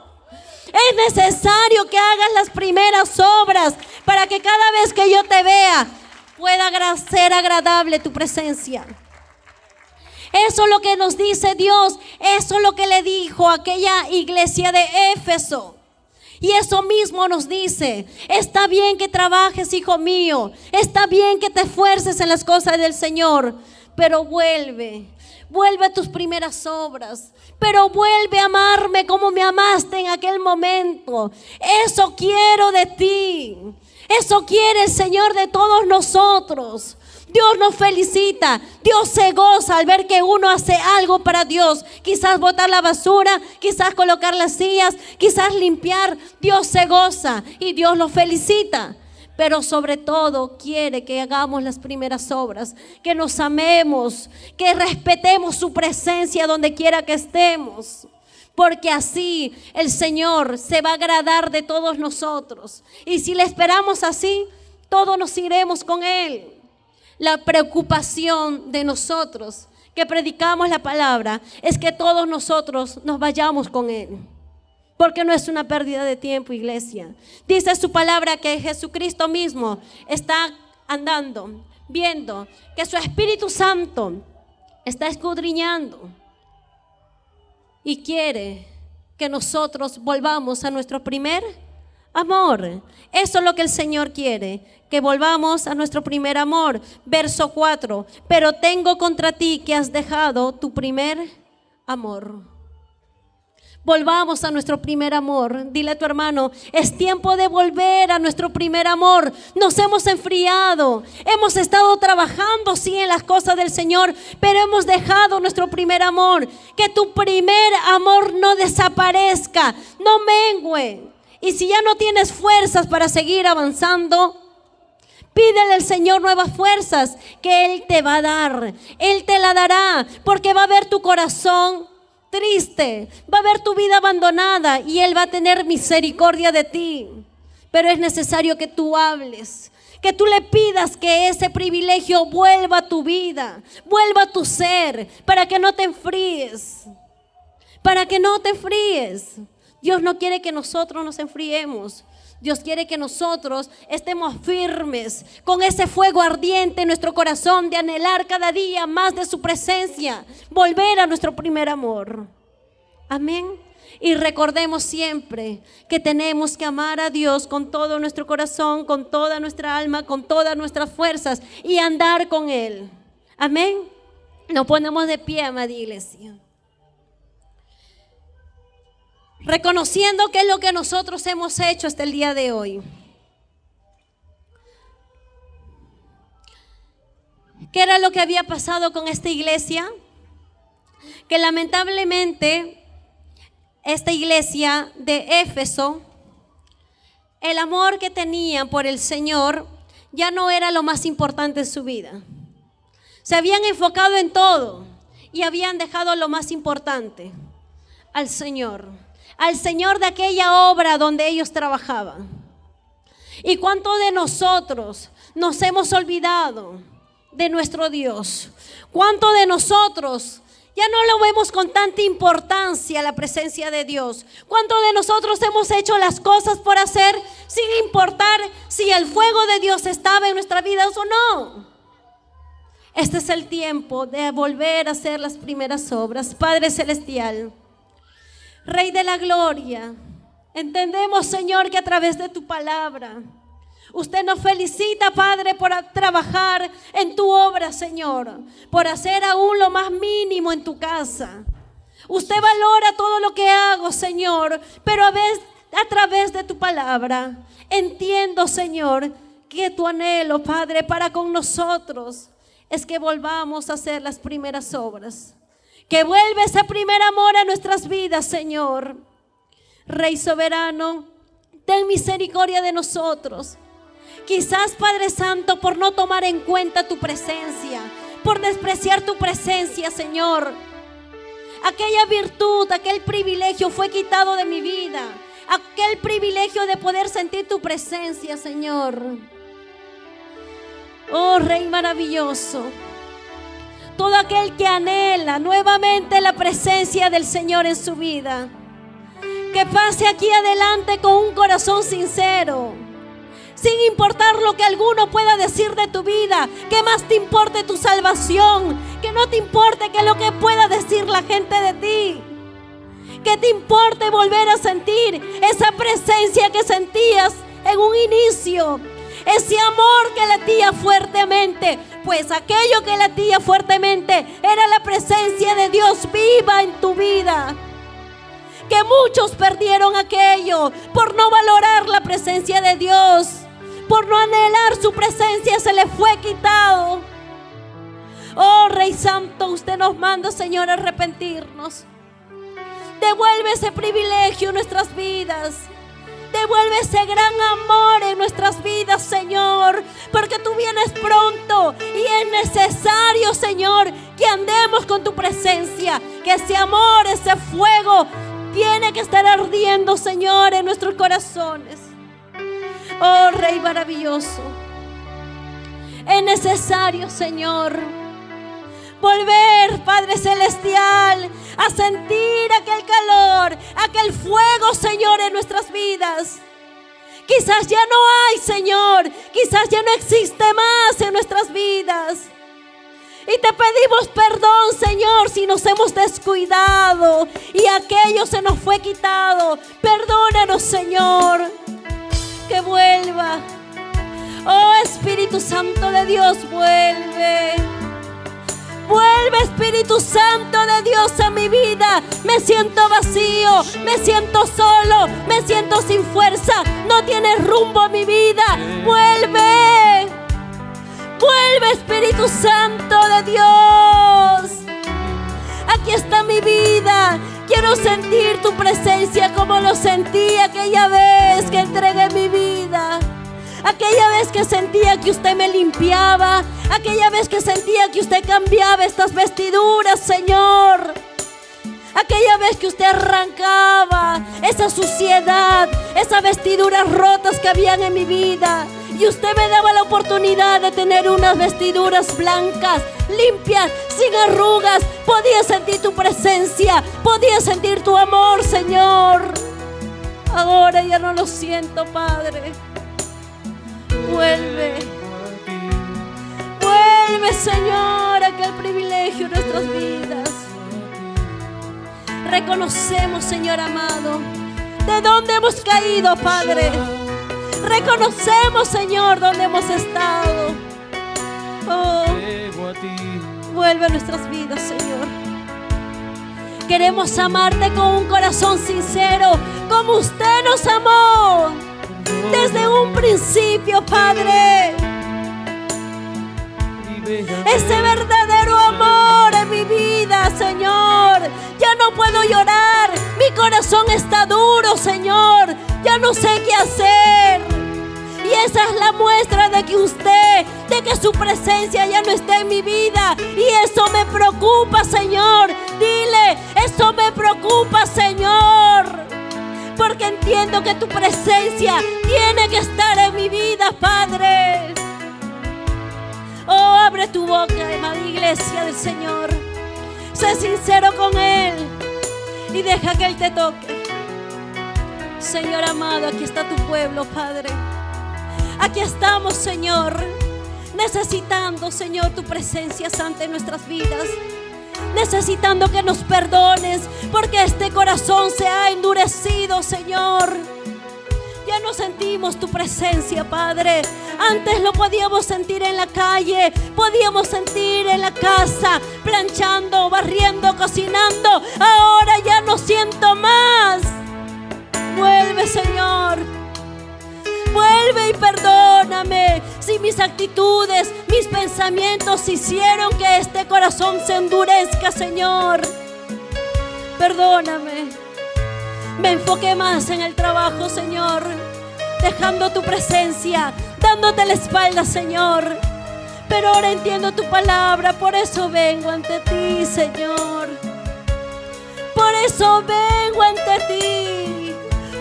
Es necesario que hagas las primeras obras para que cada vez que yo te vea pueda ser agradable tu presencia. Eso es lo que nos dice Dios. Eso es lo que le dijo a aquella iglesia de Éfeso. Y eso mismo nos dice: está bien que trabajes, hijo mío, está bien que te esfuerces en las cosas del Señor, pero vuelve a tus primeras obras, pero vuelve a amarme como me amaste en aquel momento. Eso quiero de ti. Eso quiere el Señor de todos nosotros. Dios nos felicita, Dios se goza al ver que uno hace algo para Dios. Quizás botar la basura, quizás colocar las sillas, quizás limpiar. Dios se goza y Dios lo felicita. Pero sobre todo quiere que hagamos las primeras obras, que nos amemos, que respetemos su presencia donde quiera que estemos. Porque así el Señor se va a agradar de todos nosotros. Y si le esperamos así, todos nos iremos con Él. La preocupación de nosotros que predicamos la palabra es que todos nosotros nos vayamos con Él. Porque no es una pérdida de tiempo, iglesia. Dice su palabra que Jesucristo mismo está andando, viendo que su Espíritu Santo está escudriñando y quiere que nosotros volvamos a nuestro primer amor. Eso es lo que el Señor quiere, que volvamos a nuestro primer amor. Verso 4: pero tengo contra ti que has dejado tu primer amor. Volvamos a nuestro primer amor. Dile a tu hermano: es tiempo de volver a nuestro primer amor. Nos hemos enfriado, hemos estado trabajando sí en las cosas del Señor, pero hemos dejado nuestro primer amor. Que tu primer amor no desaparezca, no mengue. Y si ya no tienes fuerzas para seguir avanzando, pídele al Señor nuevas fuerzas que Él te va a dar. Él te la dará, porque va a ver tu corazón triste, va a ver tu vida abandonada y Él va a tener misericordia de ti. Pero es necesario que tú hables, que tú le pidas que ese privilegio vuelva a tu vida, vuelva a tu ser, para que no te enfríes, para que no te enfríes. Dios no quiere que nosotros nos enfriemos. Dios quiere que nosotros estemos firmes, con ese fuego ardiente en nuestro corazón de anhelar cada día más de su presencia, volver a nuestro primer amor. Amén. Y recordemos siempre que tenemos que amar a Dios con todo nuestro corazón, con toda nuestra alma, con todas nuestras fuerzas y andar con Él. Amén. Nos ponemos de pie, amada iglesia, reconociendo qué es lo que nosotros hemos hecho hasta el día de hoy. ¿Qué era lo que había pasado con esta iglesia? Que lamentablemente esta iglesia de Éfeso, el amor que tenían por el Señor ya no era lo más importante en su vida. Se habían enfocado en todo y habían dejado lo más importante: al Señor de aquella obra donde ellos trabajaban. ¿Y cuántos de nosotros nos hemos olvidado de nuestro Dios? ¿Cuántos de nosotros ya no lo vemos con tanta importancia la presencia de Dios? ¿Cuántos de nosotros hemos hecho las cosas por hacer sin importar si el fuego de Dios estaba en nuestra vida o no? Este es el tiempo de volver a hacer las primeras obras. Padre celestial, Rey de la gloria, entendemos, Señor, que a través de tu palabra usted nos felicita, Padre, por trabajar en tu obra, Señor, por hacer aún lo más mínimo en tu casa. Usted valora todo lo que hago, Señor, pero a través de tu palabra entiendo, Señor, que tu anhelo, Padre, para con nosotros es que volvamos a hacer las primeras obras. Que vuelva ese primer amor a nuestras vidas, Señor. Rey soberano, ten misericordia de nosotros. Quizás, Padre Santo, por no tomar en cuenta tu presencia, por despreciar tu presencia, Señor. Aquella virtud, aquel privilegio fue quitado de mi vida. Aquel privilegio de poder sentir tu presencia, Señor. Oh, Rey maravilloso. Todo aquel que anhela nuevamente la presencia del Señor en su vida, que pase aquí adelante con un corazón sincero, sin importar lo que alguno pueda decir de tu vida. Que más te importe tu salvación, que no te importe que lo que pueda decir la gente de ti. Que te importe volver a sentir esa presencia que sentías en un inicio, ese amor que latía fuertemente, pues aquello que latía fuertemente era la presencia de Dios viva en tu vida. Que muchos perdieron aquello por no valorar la presencia de Dios, por no anhelar su presencia, se le fue quitado. Oh, Rey Santo, usted nos manda, Señor, a arrepentirnos. Devuelve ese privilegio en nuestras vidas. Devuelve ese gran amor en nuestras vidas, Señor, porque tú vienes pronto y es necesario, Señor, que andemos con tu presencia, que ese amor, ese fuego tiene que estar ardiendo, Señor, en nuestros corazones. Oh, Rey maravilloso, es necesario, Señor, volver, Padre Celestial, a sentir aquel calor, aquel fuego, Señor, en nuestras vidas. Quizás ya no hay, Señor, quizás ya no existe más en nuestras vidas. Y te pedimos perdón, Señor, si nos hemos descuidado y aquello se nos fue quitado. Perdónanos, Señor, que vuelva. Oh, Espíritu Santo de Dios, vuelve. Vuelve, Espíritu Santo de Dios, a mi vida. Me siento vacío, me siento solo, me siento sin fuerza. No tiene rumbo mi vida. Vuelve. Vuelve, Espíritu Santo de Dios. Aquí está mi vida. Quiero sentir tu presencia como lo sentí aquella vez que entregué mi vida. Aquella vez que sentía que usted me limpiaba, aquella vez que sentía que usted cambiaba estas vestiduras, Señor. Aquella vez que usted arrancaba esa suciedad, esas vestiduras rotas que habían en mi vida. Y usted me daba la oportunidad de tener unas vestiduras blancas, limpias, sin arrugas. Podía sentir tu presencia, podía sentir tu amor, Señor. Ahora ya no lo siento, Padre. Vuelve, vuelve, Señor, aquel privilegio en nuestras vidas. Reconocemos, Señor amado, de dónde hemos caído, Padre. Reconocemos, Señor, dónde hemos estado. Oh, vuelve a nuestras vidas, Señor. Queremos amarte con un corazón sincero, como usted nos amó desde un principio, Padre. Ese verdadero amor en mi vida, Señor. Ya no puedo llorar, mi corazón está duro, Señor. Ya no sé qué hacer. Y esa es la muestra de que usted, de que su presencia ya no está en mi vida. Y eso me preocupa, Señor. Dile, eso me preocupa, Señor. Porque entiendo que tu presencia tiene que estar en mi vida, Padre. Oh, abre tu boca, amada iglesia del Señor. Sé sincero con Él y deja que Él te toque. Señor amado, aquí está tu pueblo, Padre. Aquí estamos, Señor, necesitando, Señor, tu presencia santa en nuestras vidas. Necesitando que nos perdones, porque este corazón se ha endurecido, Señor. Ya no sentimos tu presencia, Padre. Antes lo podíamos sentir en la calle, podíamos sentir en la casa, planchando, barriendo, cocinando. Ahora ya no siento más. Vuelve, Señor. Vuelve y perdóname si mis actitudes, mis pensamientos hicieron que este corazón se endurezca, Señor. Perdóname. Me enfoqué más en el trabajo, Señor, dejando tu presencia, dándote la espalda, Señor. pero ahora entiendo tu palabra. Por eso vengo ante ti, Señor. Por eso vengo ante ti.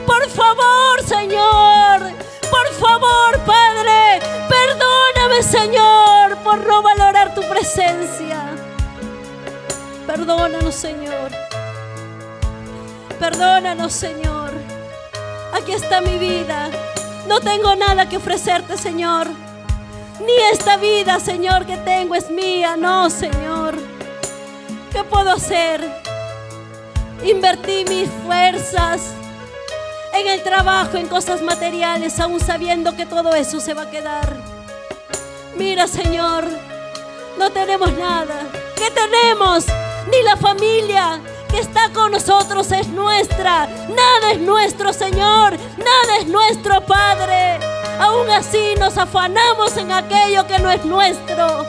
Por favor, Señor. Por favor, Padre. Perdóname, Señor, por no valorar tu presencia. Perdónanos, Señor. Perdónanos, Señor. Aquí está mi vida. No tengo nada que ofrecerte, Señor. Ni esta vida, Señor, que tengo es mía. No, Señor. ¿Qué puedo hacer? Invertí mis fuerzas en el trabajo, en cosas materiales, aún sabiendo que todo eso se va a quedar. Mira, Señor, no tenemos nada. ¿Qué tenemos? Ni la familia que está con nosotros es nuestra. Nada es nuestro, Señor. Nada es nuestro, Padre. Aún así nos afanamos en aquello que no es nuestro.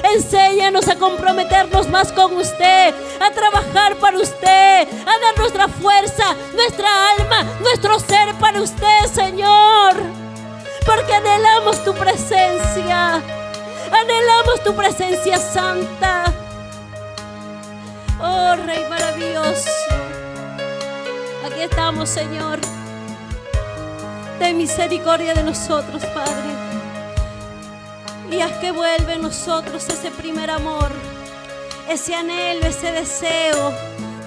Enséñanos a comprometernos más con usted, a trabajar para usted, a dar nuestra fuerza, nuestra alma, nuestro ser para usted, Señor. Porque anhelamos tu presencia. Anhelamos tu presencia santa. Oh, Rey maravilloso. Aquí estamos, Señor. Ten misericordia de nosotros, Padre. Y haz que vuelva en nosotros ese primer amor, ese anhelo, ese deseo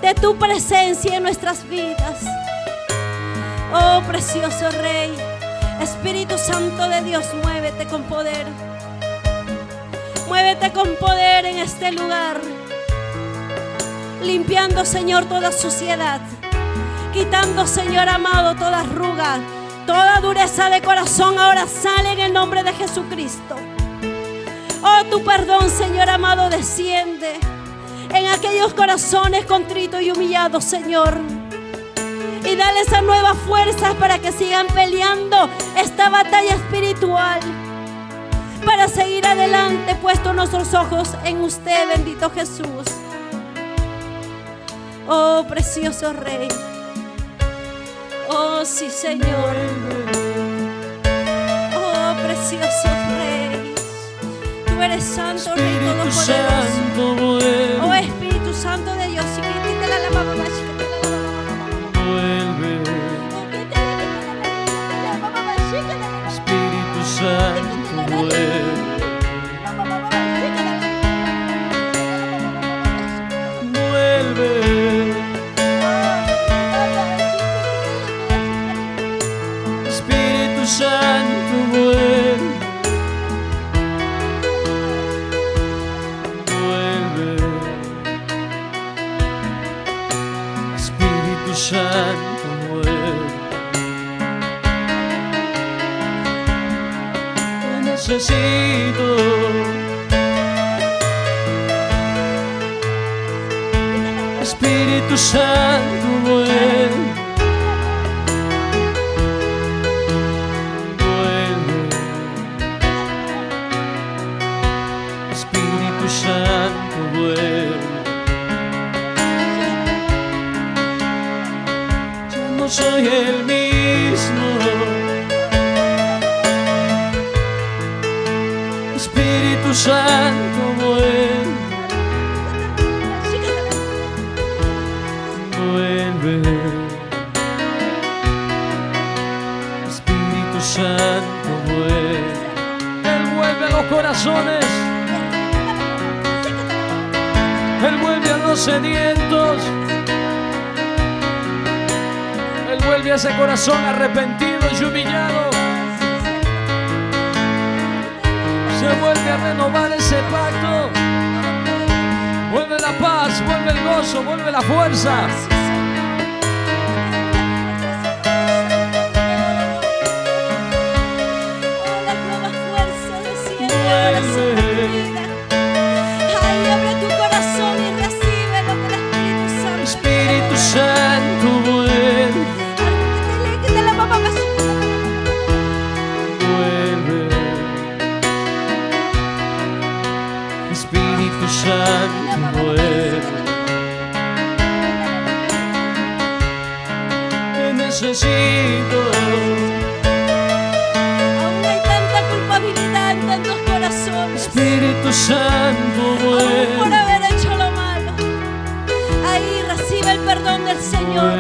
de tu presencia en nuestras vidas. Oh, precioso Rey. Espíritu Santo de Dios, muévete con poder. Muévete con poder en este lugar. Limpiando, Señor, toda suciedad. Quitando, Señor amado, toda arruga, toda dureza de corazón. Ahora sale en el nombre de Jesucristo. Oh, tu perdón, Señor amado, desciende en aquellos corazones contritos y humillados, Señor. Y dale esas nuevas fuerzas para que sigan peleando esta batalla espiritual, para seguir adelante, puestos nuestros ojos en usted, bendito Jesús. Oh, precioso Rey. Oh, sí, Señor. Oh, precioso Rey. Tú eres santo, Rey todopoderoso. Oh, Espíritu Santo de Dios. Vuelve, Espíritu Santo, vuelve. Espíritu Santo, vuelve. Vuelve. Espíritu Santo, vuelve. Te necesito. Espíritu Santo, vuelve. Espíritu Santo, vuelve. Ya no soy el mismo. Espíritu Santo, vuelve. Vuelve. Espíritu Santo, vuelve. Él vuelve a los corazones. Él vuelve a los sedientos. Él vuelve a ese corazón arrepentido y humillado. Se vuelve a renovar ese pacto. Vuelve la paz, vuelve el gozo, vuelve la fuerza. Espíritu Santo, vuelve. Vuelve. Espíritu Santo, vuelve. Te necesito. Aún hay tanta culpabilidad en tantos corazones. Santo, Aún por vuelve. haber hecho lo malo. Ahí recibe el perdón del Señor.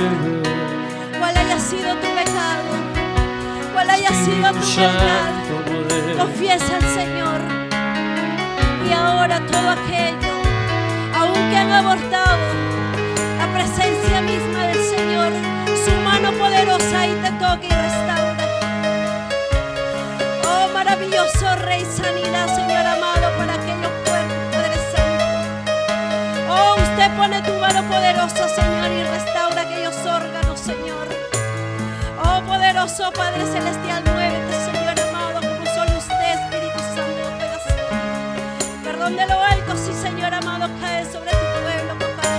Cual haya sido tu pecado, cual haya sido tu maldad, confiesa al Señor. Y ahora todo aquello, aunque han abortado la presencia misma del Señor, su mano poderosa ahí te toca y restaura. Oh, maravilloso Rey, sanidad, Señor amado, para aquellos cuerpos, Padre Santo. Oh, usted pone tu mano poderosa, Señor, y restaura aquellos órganos, Señor. Oh, poderoso Padre Celestial, muévete, Señor amado, como solo usted, Espíritu Santo, lo puede hacer. Perdón de lo alto, sí, Señor amado, cae sobre tu pueblo, papá.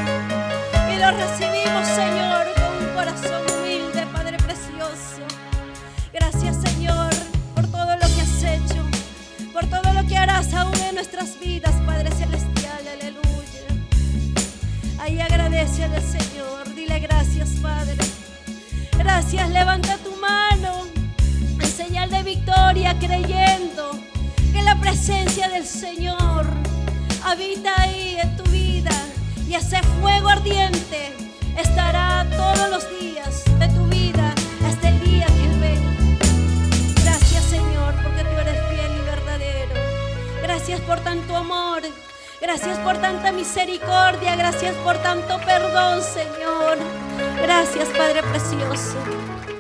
Y lo recibimos, Señor, con un corazón humilde, Padre precioso. Gracias, Señor, por todo lo que has hecho, por todo lo que harás aún en nuestras vidas, Padre Celestial, aleluya. Ahí agradece al Señor, dile gracias, Padre. Gracias, levanta tu mano en señal de victoria, creyendo que la presencia del Señor habita ahí en tu vida y ese fuego ardiente estará todos los días de tu vida hasta el día que Él venga. Gracias, Señor, porque tú eres fiel y verdadero. Gracias por tanto amor. Gracias por tanta misericordia, gracias por tanto perdón, Señor. Gracias, Padre precioso.